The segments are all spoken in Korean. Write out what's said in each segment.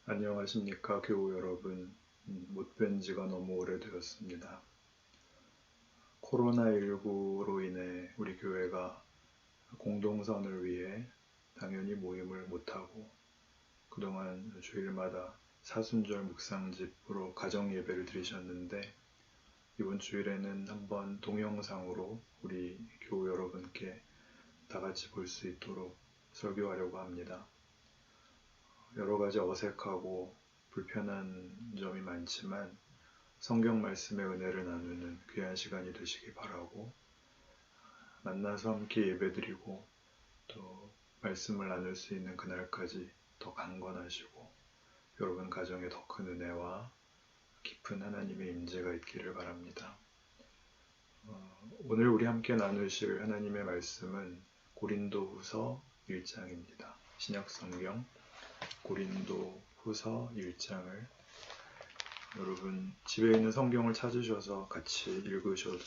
안녕하십니까, 교우 여러분. 못 뵌 지가 너무 오래되었습니다. 코로나19로 인해 우리 교회가 공동선을 위해 당연히 모임을 못하고 그동안 주일마다 사순절 묵상집으로 가정 예배를 드리셨는데 이번 주일에는 한번 동영상으로 우리 교우 여러분께 다 같이 볼 수 있도록 설교하려고 합니다. 여러 가지 어색하고 불편한 점이 많지만 성경 말씀의 은혜를 나누는 귀한 시간이 되시기 바라고, 만나서 함께 예배드리고 또 말씀을 나눌 수 있는 그날까지 더 강건하시고 여러분 가정에 더 큰 은혜와 깊은 하나님의 임재가 있기를 바랍니다. 오늘 우리 함께 나누실 하나님의 말씀은 고린도후서 1장입니다. 신약성경 고린도후서 1장을 여러분 집에 있는 성경을 찾으셔서 같이 읽으셔도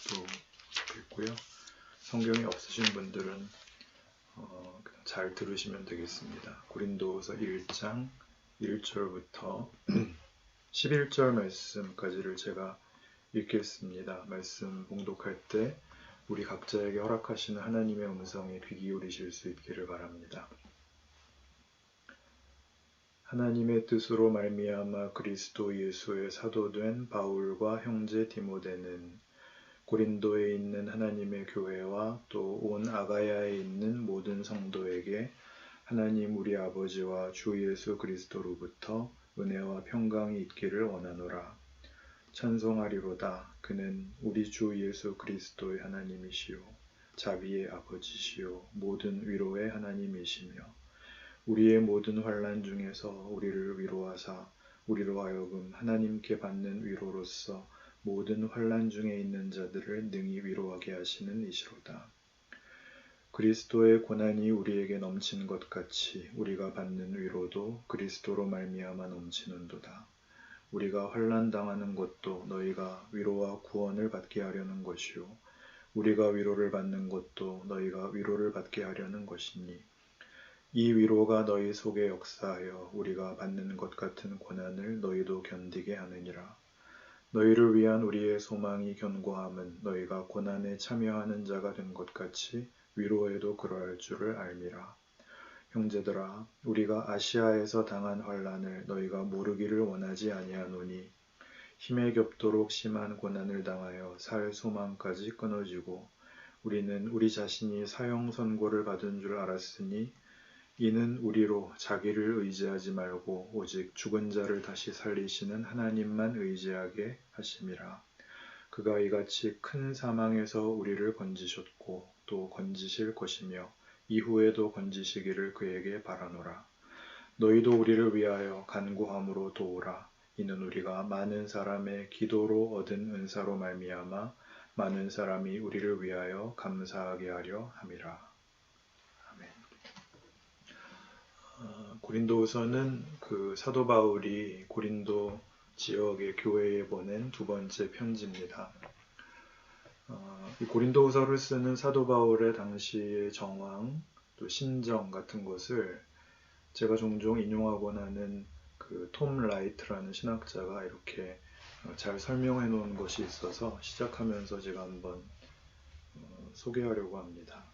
좋겠고요. 성경이 없으신 분들은 그냥 잘 들으시면 되겠습니다. 고린도후서 1장 1절부터 11절 말씀까지를 제가 읽겠습니다. 말씀 봉독할 때 우리 각자에게 허락하시는 하나님의 음성에 귀 기울이실 수 있기를 바랍니다. 하나님의 뜻으로 말미암아 그리스도 예수의 사도된 바울과 형제 디모데는 고린도에 있는 하나님의 교회와 또 온 아가야에 있는 모든 성도에게 하나님 우리 아버지와 주 예수 그리스도로부터 은혜와 평강이 있기를 원하노라. 찬송하리로다. 그는 우리 주 예수 그리스도의 하나님이시요 자비의 아버지시요 모든 위로의 하나님이시며 우리의 모든 환난 중에서 우리를 위로하사 우리로 하여금 하나님께 받는 위로로서 모든 환난 중에 있는 자들을 능히 위로하게 하시는 이시로다. 그리스도의 고난이 우리에게 넘친 것 같이 우리가 받는 위로도 그리스도로 말미암아 넘치는도다. 우리가 환난 당하는 것도 너희가 위로와 구원을 받게 하려는 것이요 우리가 위로를 받는 것도 너희가 위로를 받게 하려는 것이니 이 위로가 너희 속에 역사하여 우리가 받는 것 같은 고난을 너희도 견디게 하느니라. 너희를 위한 우리의 소망이 견고함은 너희가 고난에 참여하는 자가 된 것 같이 위로에도 그러할 줄을 알미라. 형제들아, 우리가 아시아에서 당한 환난을 너희가 모르기를 원하지 아니하노니 힘에 겹도록 심한 고난을 당하여 살 소망까지 끊어지고 우리는 우리 자신이 사형 선고를 받은 줄 알았으니 이는 우리로 자기를 의지하지 말고 오직 죽은 자를 다시 살리시는 하나님만 의지하게 하심이라. 그가 이같이 큰 사망에서 우리를 건지셨고 또 건지실 것이며 이후에도 건지시기를 그에게 바라노라. 너희도 우리를 위하여 간구함으로 도우라. 이는 우리가 많은 사람의 기도로 얻은 은사로 말미암아 많은 사람이 우리를 위하여 감사하게 하려 함이라. 아멘. 고린도후서는 그 사도 바울이 고린도 지역의 교회에 보낸 두 번째 편지입니다. 이 고린도후서를 쓰는 사도 바울의 당시의 정황, 또 심정 같은 것을 제가 종종 인용하곤 하는 그 톰 라이트라는 신학자가 이렇게 잘 설명해 놓은 것이 있어서 시작하면서 제가 한번 소개하려고 합니다.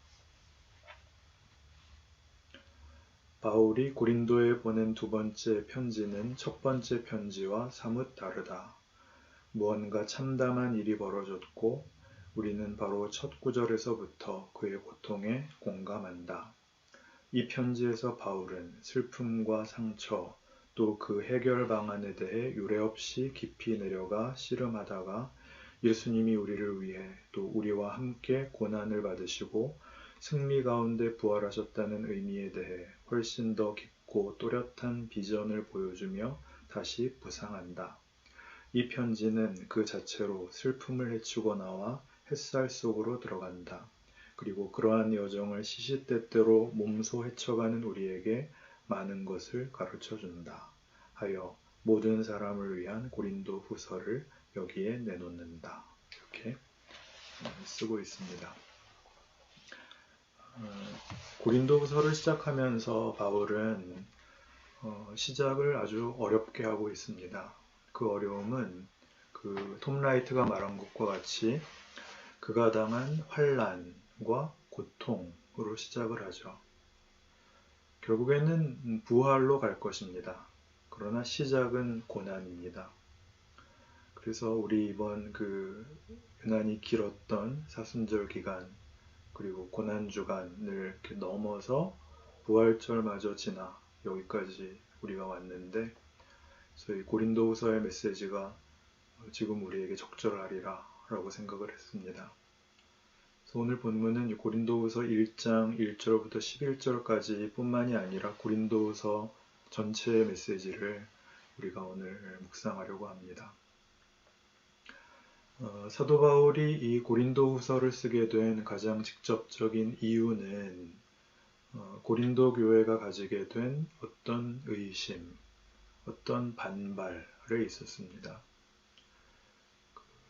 바울이 고린도에 보낸 두 번째 편지는 첫 번째 편지와 사뭇 다르다. 무언가 참담한 일이 벌어졌고 우리는 바로 첫 구절에서부터 그의 고통에 공감한다. 이 편지에서 바울은 슬픔과 상처 또 그 해결 방안에 대해 유례없이 깊이 내려가 씨름하다가 예수님이 우리를 위해 또 우리와 함께 고난을 받으시고 승리 가운데 부활하셨다는 의미에 대해 훨씬 더 깊고 또렷한 비전을 보여주며 다시 부상한다. 이 편지는 그 자체로 슬픔을 헤치고 나와 햇살 속으로 들어간다. 그리고 그러한 여정을 시시때때로 몸소 헤쳐가는 우리에게 많은 것을 가르쳐준다. 하여 모든 사람을 위한 고린도 후서를 여기에 내놓는다. 이렇게 쓰고 있습니다. 고린도 후서를 시작하면서 바울은 시작을 아주 어렵게 하고 있습니다. 그 어려움은 그 톰 라이트가 말한 것과 같이 그가 당한 환난과 고통으로 시작을 하죠. 결국에는 부활로 갈 것입니다. 그러나 시작은 고난입니다. 그래서 우리 이번 그 유난히 길었던 사순절 기간 그리고 고난 주간을 이렇게 넘어서 부활절마저 지나 여기까지 우리가 왔는데, 그래서 이 고린도후서의 메시지가 지금 우리에게 적절하리라 라고 생각을 했습니다. 그래서 오늘 본문은 고린도후서 1장 1절부터 11절까지 뿐만이 아니라 고린도후서 전체의 메시지를 우리가 오늘 묵상하려고 합니다. 사도 바울이 이 고린도후서를 쓰게 된 가장 직접적인 이유는 고린도 교회가 가지게 된 어떤 의심, 어떤 반발에 있었습니다.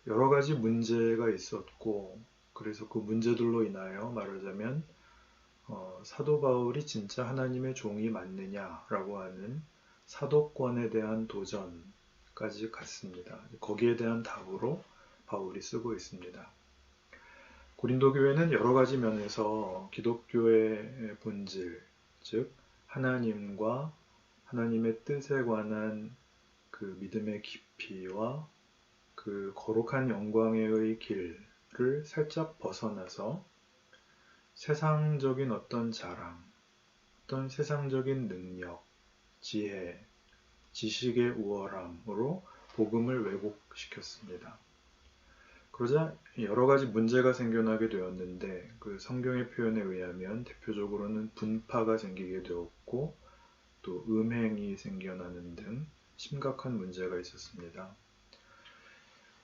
여러 가지 문제가 있었고, 그래서 그 문제들로 인하여 말하자면 사도 바울이 진짜 하나님의 종이 맞느냐라고 하는 사도권에 대한 도전까지 갔습니다. 거기에 대한 답으로 바울이 쓰고 있습니다. 고린도 교회는 여러 가지 면에서 기독교의 본질, 즉 하나님과 하나님의 뜻에 관한 그 믿음의 깊이와 그 거룩한 영광의 길을 살짝 벗어나서 세상적인 어떤 자랑, 어떤 세상적인 능력, 지혜, 지식의 우월함으로 복음을 왜곡시켰습니다. 그러자 여러 가지 문제가 생겨나게 되었는데, 그 성경의 표현에 의하면 대표적으로는 분파가 생기게 되었고 또 음행이 생겨나는 등 심각한 문제가 있었습니다.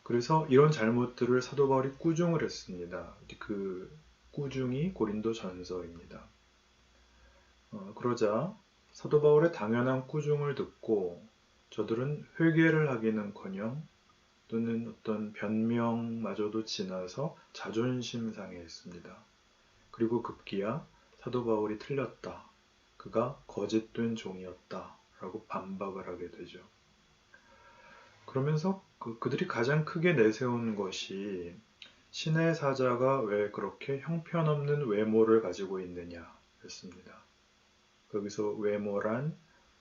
그래서 이런 잘못들을 사도 바울이 꾸중을 했습니다. 그 꾸중이 고린도 전서입니다. 그러자 사도 바울의 당연한 꾸중을 듣고 저들은 회개를 하기는커녕 또는 어떤 변명마저도 지나서 자존심 상해했습니다. 그리고 급기야 사도 바울이 틀렸다, 그가 거짓된 종이었다 라고 반박을 하게 되죠. 그러면서 그들이 가장 크게 내세운 것이 신의 사자가 왜 그렇게 형편없는 외모를 가지고 있느냐 였습니다. 거기서 외모란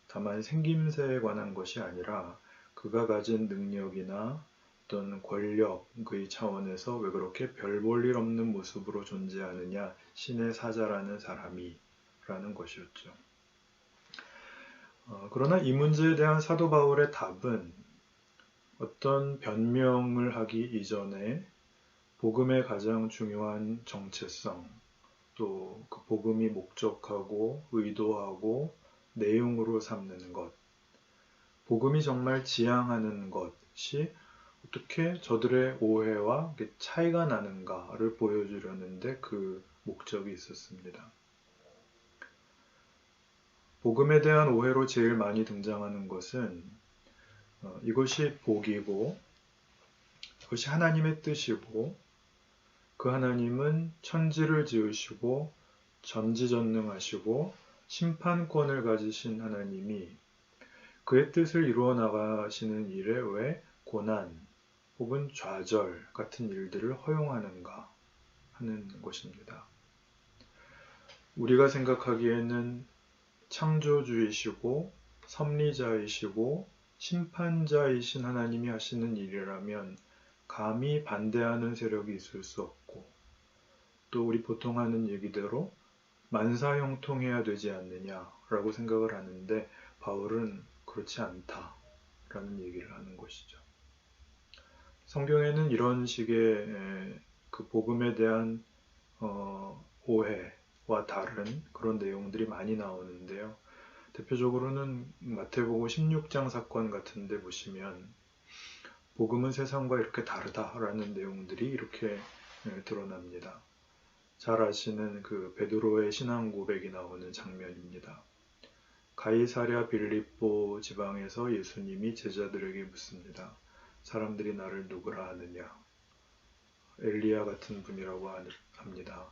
다만 생김새에 관한 것이 아니라 그가 가진 능력이나 어떤 권력의 차원에서 왜 그렇게 별 볼 일 없는 모습으로 존재하느냐, 신의 사자라는 사람이 라는 것이었죠. 그러나 이 문제에 대한 사도 바울의 답은 어떤 변명을 하기 이전에 복음의 가장 중요한 정체성, 또 그 복음이 목적하고 의도하고 내용으로 삼는 것, 복음이 정말 지향하는 것이 어떻게 저들의 오해와 차이가 나는가를 보여주려는데 그 목적이 있었습니다. 복음에 대한 오해로 제일 많이 등장하는 것은 이것이 복이고 그것이 하나님의 뜻이고 그 하나님은 천지를 지으시고 전지전능하시고 심판권을 가지신 하나님이 그의 뜻을 이루어 나가시는 일에 왜 고난 혹은 좌절 같은 일들을 허용하는가 하는 것입니다. 우리가 생각하기에는 창조주이시고 섭리자이시고 심판자이신 하나님이 하시는 일이라면 감히 반대하는 세력이 있을 수 없고, 또 우리 보통 하는 얘기대로 만사형통해야 되지 않느냐라고 생각을 하는데 바울은 그렇지 않다라는 얘기를 하는 것이죠. 성경에는 이런 식의 그 복음에 대한 오해와 다른 그런 내용들이 많이 나오는데요. 대표적으로는 마태복음 16장 사건 같은 데 보시면 복음은 세상과 이렇게 다르다라는 내용들이 이렇게 드러납니다. 잘 아시는 그 베드로의 신앙 고백이 나오는 장면입니다. 가이사랴 빌립보 지방에서 예수님이 제자들에게 묻습니다. 사람들이 나를 누구라 하느냐? 엘리야 같은 분이라고 합니다.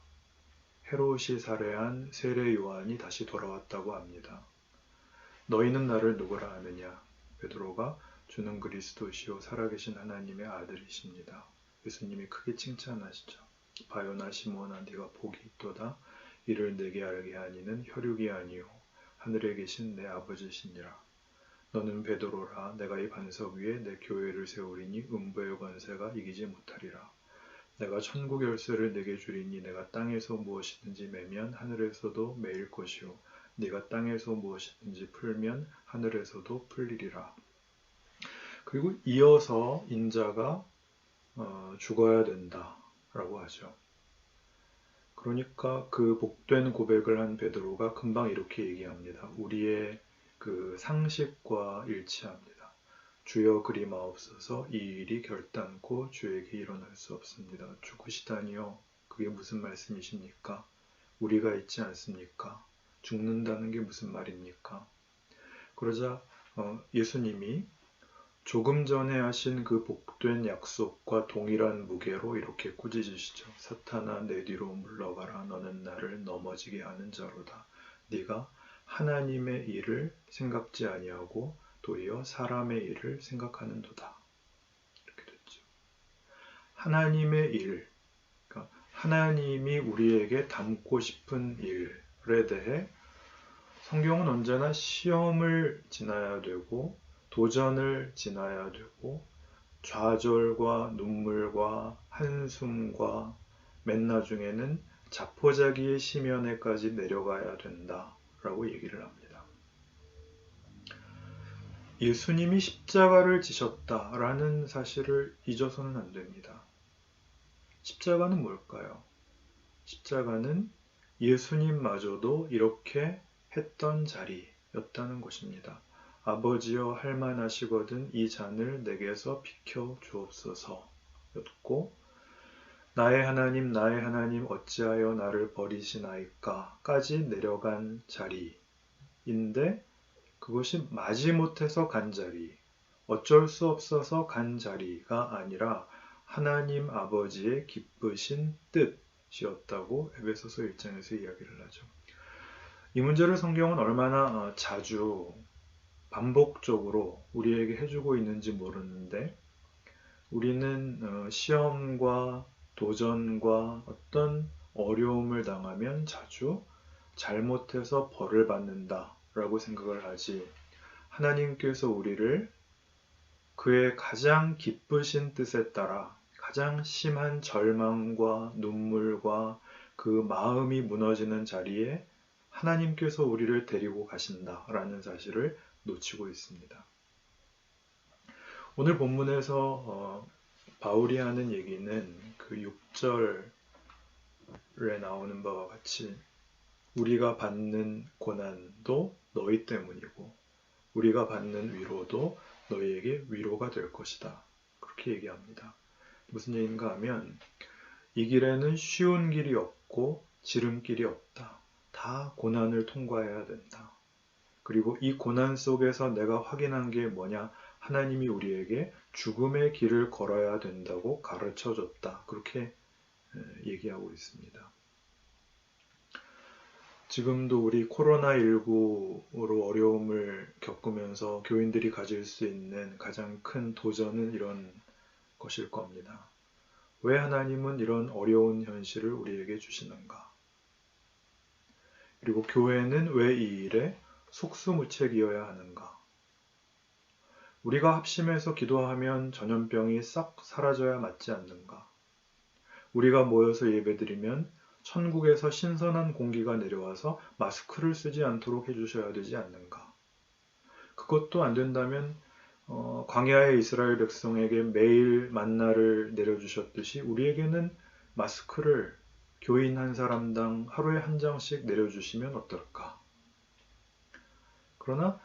헤롯이 살해한 세례 요한이 다시 돌아왔다고 합니다. 너희는 나를 누구라 아느냐? 베드로가 주는 그리스도시요 살아계신 하나님의 아들이십니다. 예수님이 크게 칭찬하시죠. 바요나 시몬아 네가 복이 있도다. 이를 내게 알게 하니는 혈육이 아니요 하늘에 계신 내 아버지시니라. 너는 베드로라. 내가 이 반석 위에 내 교회를 세우리니 음부의 권세가 이기지 못하리라. 내가 천국 열쇠를 내게 주리니 내가 땅에서 무엇이든지 매면 하늘에서도 매일 것이요 네가 땅에서 무엇이든지 풀면 하늘에서도 풀리리라. 그리고 이어서 인자가 죽어야 된다라고 하죠. 그러니까 그 복된 고백을 한 베드로가 금방 이렇게 얘기합니다. 우리의 그 상식과 일치합니다. 주여 그리 마옵소서 이 일이 결단코 주에게 일어날 수 없습니다. 죽으시다니요. 그게 무슨 말씀이십니까? 우리가 있지 않습니까? 죽는다는 게 무슨 말입니까? 그러자 예수님이 조금 전에 하신 그 복된 약속과 동일한 무게로 이렇게 꾸짖으시죠. 사탄아 내 뒤로 물러가라. 너는 나를 넘어지게 하는 자로다. 네가 하나님의 일을 생각지 아니하고 도리어 사람의 일을 생각하는도다. 이렇게 됐죠. 하나님의 일, 그러니까 하나님이 우리에게 담고 싶은 일에 대해 성경은 언제나 시험을 지나야 되고 도전을 지나야 되고 좌절과 눈물과 한숨과 맨 나중에는 자포자기의 심연에까지 내려가야 된다라고 얘기를 합니다. 예수님이 십자가를 지셨다라는 사실을 잊어서는 안 됩니다. 십자가는 뭘까요? 십자가는 예수님마저도 이렇게 했던 자리였다는 것입니다. 아버지여 할만하시거든 이 잔을 내게서 비켜 주옵소서였고 나의 하나님 어찌하여 나를 버리시나이까 까지 내려간 자리인데 그것이 마지못해서 간 자리, 어쩔 수 없어서 간 자리가 아니라 하나님 아버지의 기쁘신 뜻이었다고 에베소서 1장에서 이야기를 하죠. 이 문제를 성경은 얼마나 자주 반복적으로 우리에게 해주고 있는지 모르는데 우리는 시험과 도전과 어떤 어려움을 당하면 자주 잘못해서 벌을 받는다라고 생각을 하지 하나님께서 우리를 그의 가장 기쁘신 뜻에 따라 가장 심한 절망과 눈물과 그 마음이 무너지는 자리에 하나님께서 우리를 데리고 가신다라는 사실을 놓치고 있습니다. 오늘 본문에서 바울이 하는 얘기는 그 6절에 나오는 바와 같이 우리가 받는 고난도 너희 때문이고 우리가 받는 위로도 너희에게 위로가 될 것이다. 그렇게 얘기합니다. 무슨 얘기인가 하면 이 길에는 쉬운 길이 없고 지름길이 없다. 다 고난을 통과해야 된다. 그리고 이 고난 속에서 내가 확인한 게 뭐냐? 하나님이 우리에게 죽음의 길을 걸어야 된다고 가르쳐줬다. 그렇게 얘기하고 있습니다. 지금도 우리 코로나19로 어려움을 겪으면서 교인들이 가질 수 있는 가장 큰 도전은 이런 것일 겁니다. 왜 하나님은 이런 어려운 현실을 우리에게 주시는가? 그리고 교회는 왜 이 일에 속수무책이어야 하는가? 우리가 합심해서 기도하면 전염병이 싹 사라져야 맞지 않는가? 우리가 모여서 예배드리면 천국에서 신선한 공기가 내려와서 마스크를 쓰지 않도록 해주셔야 되지 않는가? 그것도 안 된다면 광야의 이스라엘 백성에게 매일 만나를 내려주셨듯이 우리에게는 마스크를 교인 한 사람당 하루에 한 장씩 내려주시면 어떨까? 그러나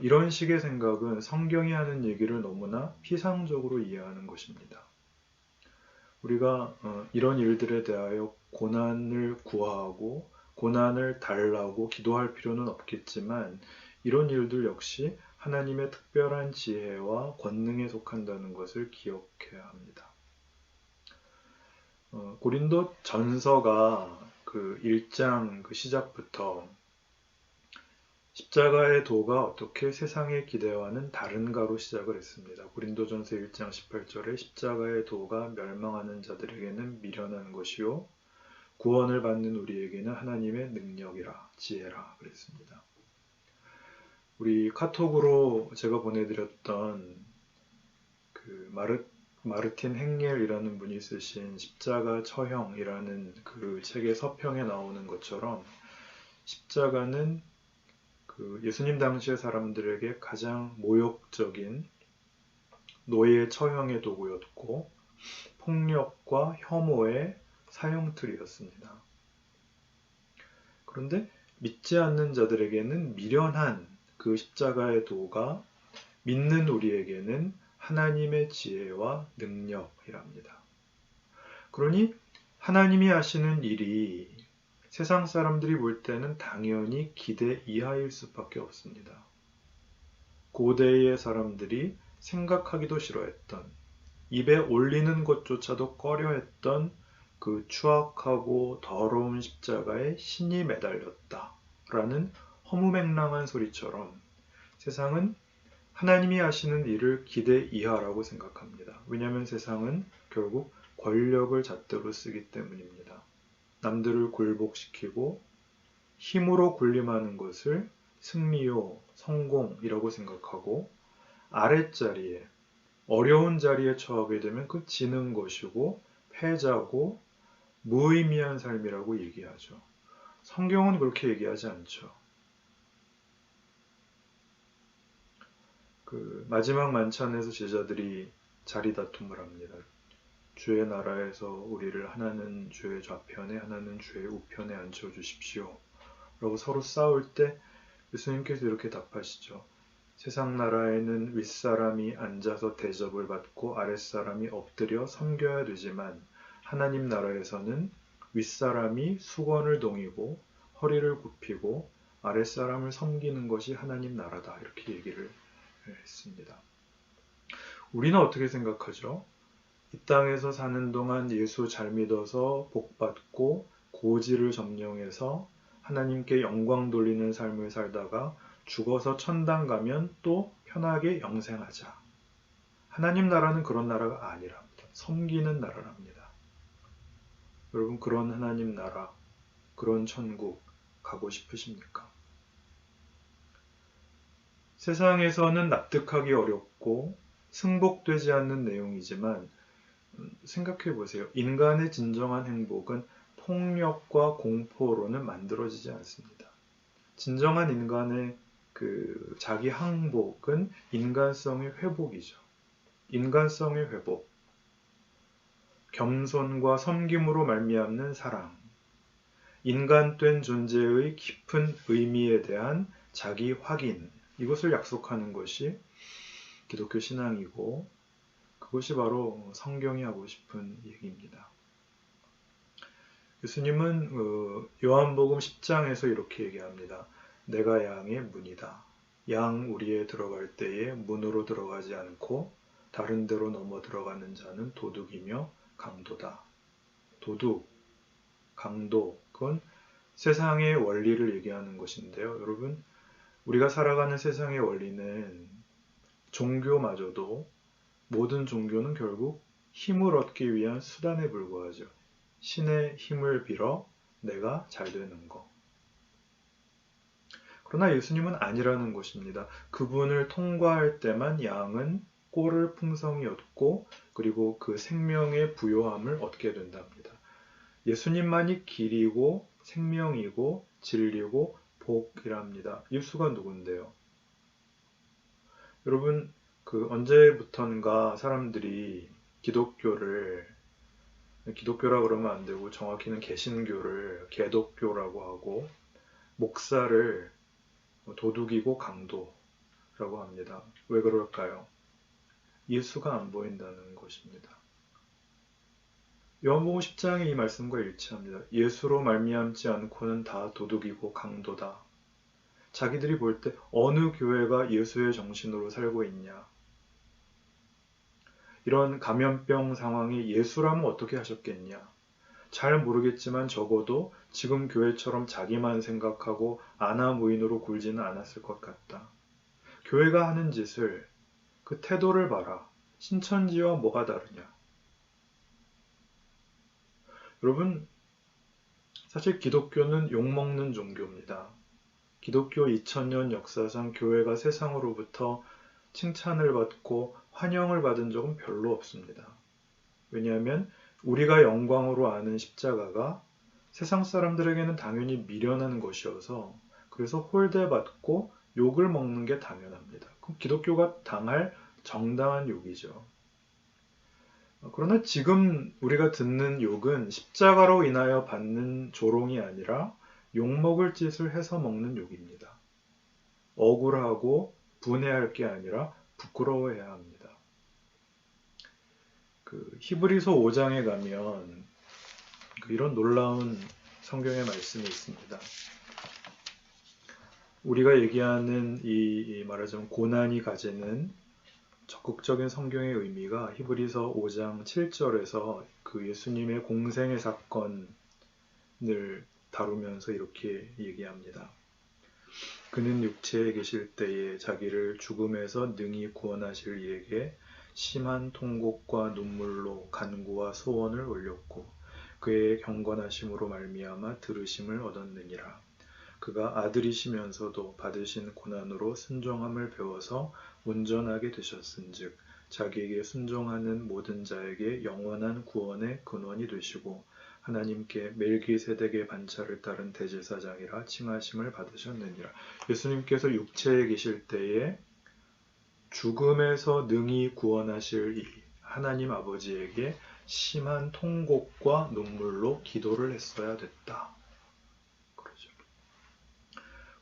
이런 식의 생각은 성경이 하는 얘기를 너무나 피상적으로 이해하는 것입니다. 우리가 이런 일들에 대하여 고난을 구하고 고난을 달라고 기도할 필요는 없겠지만 이런 일들 역시 하나님의 특별한 지혜와 권능에 속한다는 것을 기억해야 합니다. 고린도 전서가 그 1장 그 시작부터 십자가의 도가 어떻게 세상의 기대와는 다른가로 시작을 했습니다. 고린도전서 1장 18절에 십자가의 도가 멸망하는 자들에게는 미련한 것이요 구원을 받는 우리에게는 하나님의 능력이라 지혜라 그랬습니다. 우리 카톡으로 제가 보내드렸던 그 마르틴 행겔이라는 분이 쓰신 십자가 처형이라는 그 책의 서평에 나오는 것처럼 십자가는 그 예수님 당시의 사람들에게 가장 모욕적인 노예 처형의 도구였고 폭력과 혐오의 사형틀이었습니다. 그런데 믿지 않는 자들에게는 미련한 그 십자가의 도가 믿는 우리에게는 하나님의 지혜와 능력이랍니다. 그러니 하나님이 하시는 일이 세상 사람들이 볼 때는 당연히 기대 이하일 수밖에 없습니다. 고대의 사람들이 생각하기도 싫어했던, 입에 올리는 것조차도 꺼려했던 그 추악하고 더러운 십자가에 신이 매달렸다라는 허무맹랑한 소리처럼 세상은 하나님이 하시는 일을 기대 이하라고 생각합니다. 왜냐하면 세상은 결국 권력을 잣대로 쓰기 때문입니다. 남들을 굴복시키고 힘으로 군림하는 것을 승리요, 성공이라고 생각하고 아랫자리에, 어려운 자리에 처하게 되면 그 지는 것이고 패자고 무의미한 삶이라고 얘기하죠. 성경은 그렇게 얘기하지 않죠. 그 마지막 만찬에서 제자들이 자리 다툼을 합니다. 주의 나라에서 우리를 하나는 주의 좌편에 하나는 주의 우편에 앉혀 주십시오. 라고 서로 싸울 때 예수님께서 이렇게 답하시죠. 세상 나라에는 윗사람이 앉아서 대접을 받고 아랫사람이 엎드려 섬겨야 되지만 하나님 나라에서는 윗사람이 수건을 동이고 허리를 굽히고 아랫사람을 섬기는 것이 하나님 나라다. 이렇게 얘기를 했습니다. 우리는 어떻게 생각하죠? 이 땅에서 사는 동안 예수 잘 믿어서 복받고 고지를 점령해서 하나님께 영광 돌리는 삶을 살다가 죽어서 천당 가면 또 편하게 영생하자. 하나님 나라는 그런 나라가 아니랍니다. 섬기는 나라랍니다. 여러분 그런 하나님 나라, 그런 천국 가고 싶으십니까? 세상에서는 납득하기 어렵고 승복되지 않는 내용이지만 생각해 보세요. 인간의 진정한 행복은 폭력과 공포로는 만들어지지 않습니다. 진정한 인간의 그 자기 항복은 인간성의 회복이죠. 인간성의 회복, 겸손과 섬김으로 말미암는 사랑, 인간된 존재의 깊은 의미에 대한 자기 확인, 이것을 약속하는 것이 기독교 신앙이고 그것이 바로 성경이 하고 싶은 얘기입니다. 예수님은 요한복음 10장에서 이렇게 얘기합니다. 내가 양의 문이다. 양 우리에 들어갈 때에 문으로 들어가지 않고 다른 데로 넘어 들어가는 자는 도둑이며 강도다. 도둑, 강도, 그건 세상의 원리를 얘기하는 것인데요. 여러분, 우리가 살아가는 세상의 원리는 종교마저도 모든 종교는 결국 힘을 얻기 위한 수단에 불과하죠. 신의 힘을 빌어 내가 잘 되는 것. 그러나 예수님은 아니라는 것입니다. 그분을 통과할 때만 양은 꼴을 풍성히 얻고 그리고 그 생명의 부요함을 얻게 된답니다. 예수님만이 길이고 생명이고 진리고 복이랍니다. 예수가 누군데요? 여러분, 그 언제부턴가 사람들이 기독교라 그러면 안 되고 정확히는 개신교를 개독교라고 하고 목사를 도둑이고 강도라고 합니다. 왜 그럴까요? 예수가 안 보인다는 것입니다. 요한복음 10장의 이 말씀과 일치합니다. 예수로 말미암지 않고는 다 도둑이고 강도다. 자기들이 볼 때 어느 교회가 예수의 정신으로 살고 있냐. 이런 감염병 상황에 예수라면 어떻게 하셨겠냐. 잘 모르겠지만 적어도 지금 교회처럼 자기만 생각하고 아나무인으로 굴지는 않았을 것 같다. 교회가 하는 짓을, 그 태도를 봐라. 신천지와 뭐가 다르냐. 여러분, 사실 기독교는 욕먹는 종교입니다. 기독교 2000년 역사상 교회가 세상으로부터 칭찬을 받고 환영을 받은 적은 별로 없습니다. 왜냐하면 우리가 영광으로 아는 십자가가 세상 사람들에게는 당연히 미련한 것이어서 그래서 홀대받고 욕을 먹는 게 당연합니다. 그럼 기독교가 당할 정당한 욕이죠. 그러나 지금 우리가 듣는 욕은 십자가로 인하여 받는 조롱이 아니라 욕먹을 짓을 해서 먹는 욕입니다. 억울하고 분해할 게 아니라 부끄러워해야 합니다. 히브리서 5장에 가면 이런 놀라운 성경의 말씀이 있습니다. 우리가 얘기하는 이 말하자면 고난이 가지는 적극적인 성경의 의미가 히브리서 5장 7절에서 그 예수님의 공생의 사건을 다루면서 이렇게 얘기합니다. 그는 육체에 계실 때에 자기를 죽음에서 능히 구원하실 이에게 심한 통곡과 눈물로 간구와 소원을 올렸고 그의 경건하심으로 말미암아 들으심을 얻었느니라. 그가 아들이시면서도 받으신 고난으로 순종함을 배워서 온전하게 되셨은즉 자기에게 순종하는 모든 자에게 영원한 구원의 근원이 되시고 하나님께 멜기세덱의 반차를 따른 대제사장이라 칭하심을 받으셨느니라. 예수님께서 육체에 계실 때에 죽음에서 능히 구원하실 이 하나님 아버지에게 심한 통곡과 눈물로 기도를 했어야 됐다. 그러죠.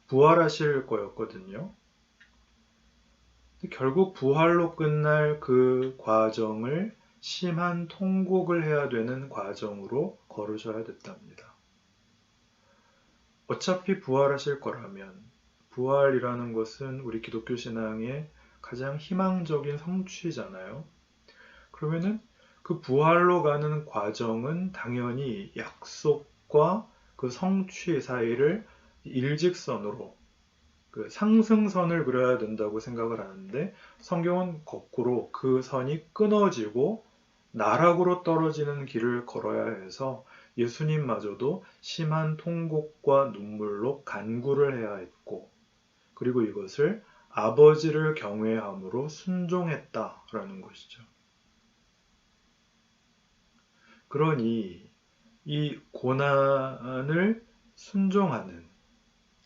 부활하실 거였거든요. 결국 부활로 끝날 그 과정을 심한 통곡을 해야 되는 과정으로 걸으셔야 됐답니다. 어차피 부활하실 거라면 부활이라는 것은 우리 기독교 신앙의 가장 희망적인 성취잖아요. 그러면은 그 부활로 가는 과정은 당연히 약속과 그 성취 사이를 일직선으로 그 상승선을 그려야 된다고 생각을 하는데 성경은 거꾸로 그 선이 끊어지고 나락으로 떨어지는 길을 걸어야 해서 예수님마저도 심한 통곡과 눈물로 간구를 해야 했고 그리고 이것을 아버지를 경외함으로 순종했다라는 것이죠. 그러니 이 고난을 순종하는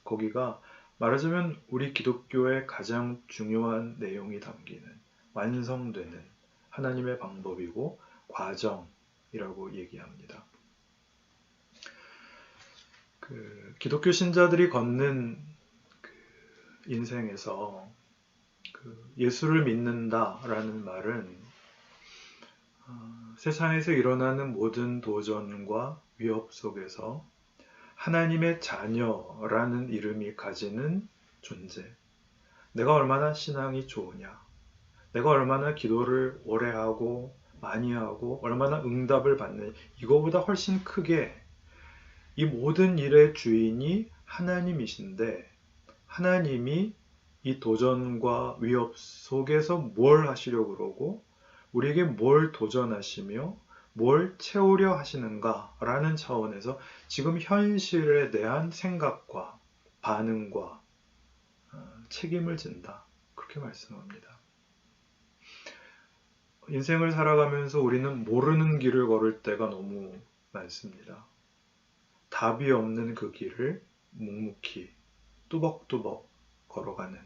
거기가 말하자면 우리 기독교의 가장 중요한 내용이 담기는 완성되는 하나님의 방법이고 과정이라고 얘기합니다. 기독교 신자들이 걷는 인생에서 예수를 믿는다라는 말은 세상에서 일어나는 모든 도전과 위협 속에서 하나님의 자녀라는 이름이 가지는 존재. 내가 얼마나 신앙이 좋으냐. 내가 얼마나 기도를 오래 하고 많이 하고 얼마나 응답을 받느냐. 이거보다 훨씬 크게 이 모든 일의 주인이 하나님이신데 하나님이 이 도전과 위협 속에서 뭘 하시려고 그러고 우리에게 뭘 도전하시며 뭘 채우려 하시는가라는 차원에서 지금 현실에 대한 생각과 반응과 책임을 진다. 그렇게 말씀합니다. 인생을 살아가면서 우리는 모르는 길을 걸을 때가 너무 많습니다. 답이 없는 그 길을 묵묵히 뚜벅뚜벅 걸어가는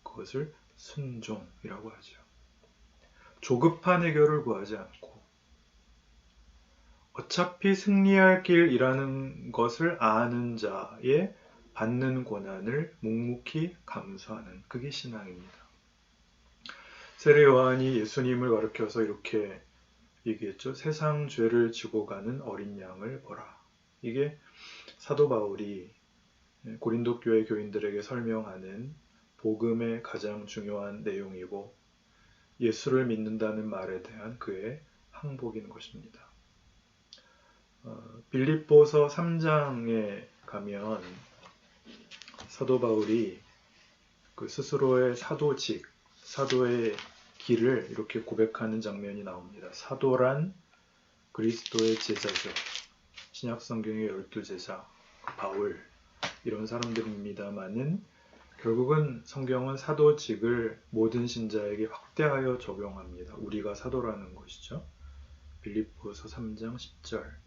그것을 순종이라고 하죠. 조급한 해결을 구하지 않고 어차피 승리할 길이라는 것을 아는 자의 받는 고난을 묵묵히 감수하는 그게 신앙입니다. 세례 요한이 예수님을 가르쳐서 이렇게 얘기했죠. 세상 죄를 지고 가는 어린 양을 보라. 이게 사도 바울이 고린도 교회 교인들에게 설명하는 복음의 가장 중요한 내용이고 예수를 믿는다는 말에 대한 그의 항복인 것입니다. 빌립보서 3장에 가면 사도 바울이 그 스스로의 사도직, 사도의 길을 이렇게 고백하는 장면이 나옵니다. 사도란 그리스도의 제자죠. 신약 성경의 12제자, 바울 이런 사람들입니다만은 결국은 성경은 사도직을 모든 신자에게 확대하여 적용합니다. 우리가 사도라는 것이죠. 빌립보서 3장 10절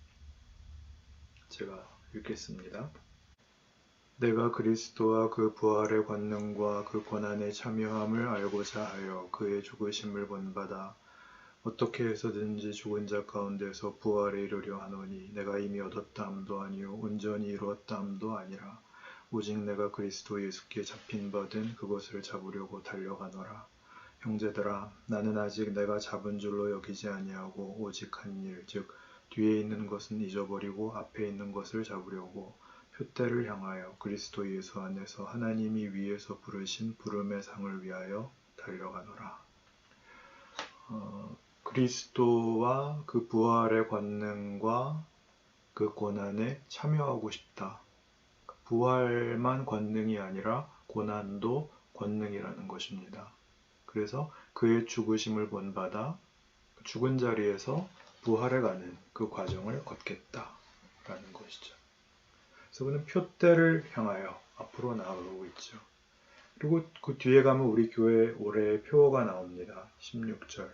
제가 읽겠습니다. 내가 그리스도와 그 부활의 권능과 그 고난의 참여함을 알고자 하여 그의 죽으심을 본받아 어떻게 해서든지 죽은 자 가운데서 부활에 이르려 하노니 내가 이미 얻었다 함도 아니요 온전히 이루었다 함도 아니라 오직 내가 그리스도 예수께 잡힌 바된 그것을 잡으려고 달려가노라. 형제들아 나는 아직 내가 잡은 줄로 여기지 아니하고 오직 한 일 즉 뒤에 있는 것은 잊어버리고 앞에 있는 것을 잡으려고 표대를 향하여 그리스도 예수 안에서 하나님이 위에서 부르신 부름의 상을 위하여 달려가노라. 그리스도와 그 부활의 권능과 그 고난에 참여하고 싶다. 부활만 권능이 아니라 고난도 권능이라는 것입니다. 그래서 그의 죽으심을 본받아 죽은 자리에서 부활해 가는 그 과정을 걷겠다라는 것이죠. 그래서 그는 표대를 향하여 앞으로 나아가고 있죠. 그리고 그 뒤에 가면 우리 교회 올해의 표어가 나옵니다. 16절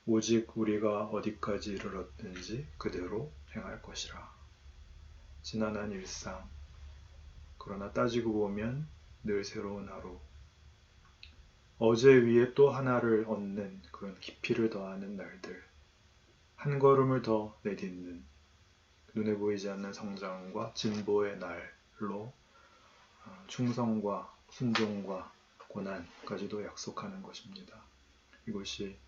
오직 우리가 어디까지 이르렀든지 그대로 행할 것이라. 지난한 일상 그러나 따지고 보면 늘 새로운 하루 어제 위에 또 하나를 얻는 그런 깊이를 더하는 날들 한 걸음을 더 내딛는 눈에 보이지 않는 성장과 진보의 날로 충성과 순종과 고난까지도 약속하는 것입니다. 이것이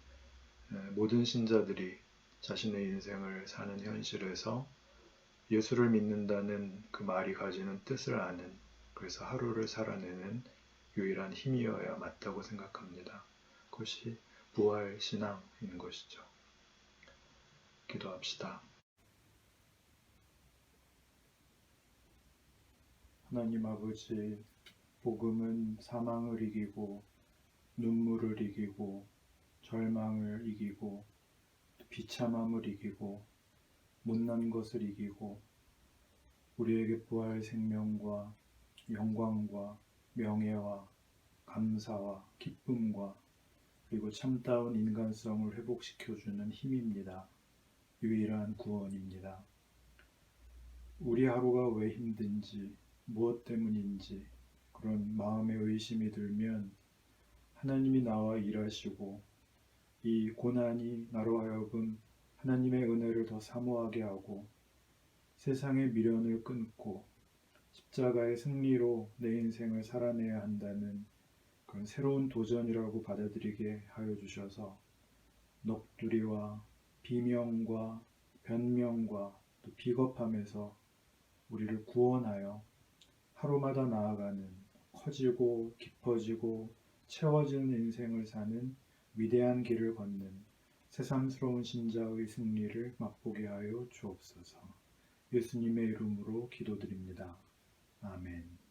모든 신자들이 자신의 인생을 사는 현실에서 예수를 믿는다는 그 말이 가지는 뜻을 아는 그래서 하루를 살아내는 유일한 힘이어야 맞다고 생각합니다. 그것이 부활신앙인 것이죠. 기도합시다. 하나님 아버지, 복음은 사망을 이기고 눈물을 이기고 절망을 이기고 비참함을 이기고 못난 것을 이기고 우리에게 부활 생명과 영광과 명예와 감사와 기쁨과 그리고 참다운 인간성을 회복시켜주는 힘입니다. 유일한 구원입니다. 우리 하루가 왜 힘든지 무엇 때문인지 그런 마음의 의심이 들면 하나님이 나와 일하시고 이 고난이 나로 하여금 하나님의 은혜를 더 사모하게 하고 세상의 미련을 끊고 십자가의 승리로 내 인생을 살아내야 한다는 그런 새로운 도전이라고 받아들이게 하여 주셔서 넋두리와 비명과 변명과 또 비겁함에서 우리를 구원하여 하루마다 나아가는 커지고 깊어지고 채워지는 인생을 사는 위대한 길을 걷는 새삼스러운 신자의 승리를 맛보게 하여 주옵소서. 예수님의 이름으로 기도드립니다. 아멘.